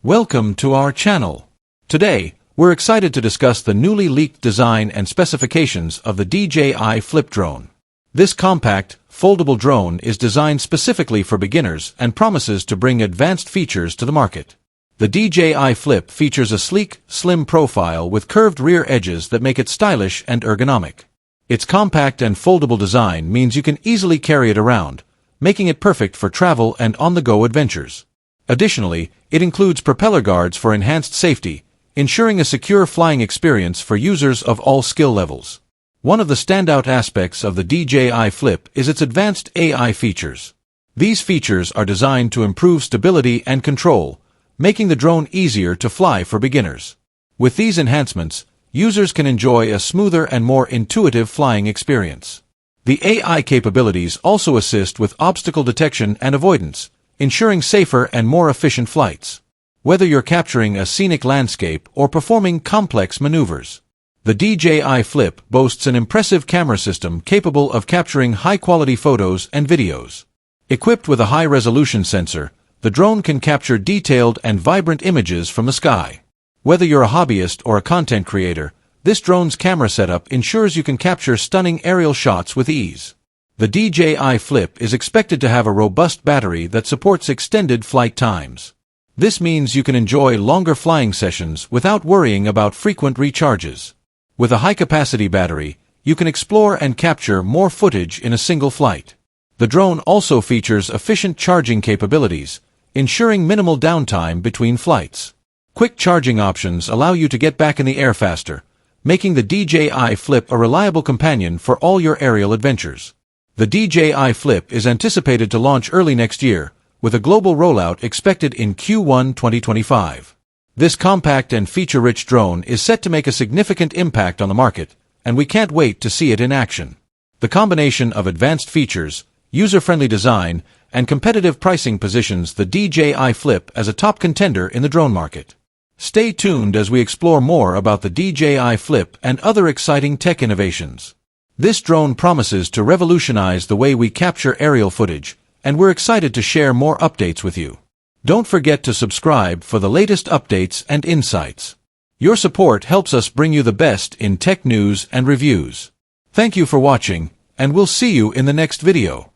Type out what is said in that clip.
Welcome to our channel. Today, we're excited to discuss the newly leaked design and specifications of the DJI Flip drone. This compact, foldable drone is designed specifically for beginners and promises to bring advanced features to the market. The DJI Flip features a sleek, slim profile with curved rear edges that make it stylish and ergonomic. Its compact and foldable design means you can easily carry it around, making it perfect for travel and on-the-go adventures. Additionally, it includes propeller guards for enhanced safety, ensuring a secure flying experience for users of all skill levels. One of the standout aspects of the DJI Flip is its advanced AI features. These features are designed to improve stability and control, making the drone easier to fly for beginners. With these enhancements, users can enjoy a smoother and more intuitive flying experience. The AI capabilities also assist with obstacle detection and avoidance, ensuring safer and more efficient flights. Whether you're capturing a scenic landscape or performing complex maneuvers, the DJI Flip boasts an impressive camera system capable of capturing high-quality photos and videos. Equipped with a high-resolution sensor, the drone can capture detailed and vibrant images from the sky. Whether you're a hobbyist or a content creator, this drone's camera setup ensures you can capture stunning aerial shots with ease. The DJI Flip is expected to have a robust battery that supports extended flight times. This means you can enjoy longer flying sessions without worrying about frequent recharges. With a high-capacity battery, you can explore and capture more footage in a single flight. The drone also features efficient charging capabilities, ensuring minimal downtime between flights. Quick charging options allow you to get back in the air faster, making the DJI Flip a reliable companion for all your aerial adventures. The DJI Flip is anticipated to launch early next year, with a global rollout expected in Q1 2025. This compact and feature-rich drone is set to make a significant impact on the market, and we can't wait to see it in action. The combination of advanced features, user-friendly design, and competitive pricing positions the DJI Flip as a top contender in the drone market. Stay tuned as we explore more about the DJI Flip and other exciting tech innovations. This drone promises to revolutionize the way we capture aerial footage, and we're excited to share more updates with you. Don't forget to subscribe for the latest updates and insights. Your support helps us bring you the best in tech news and reviews. Thank you for watching, and we'll see you in the next video.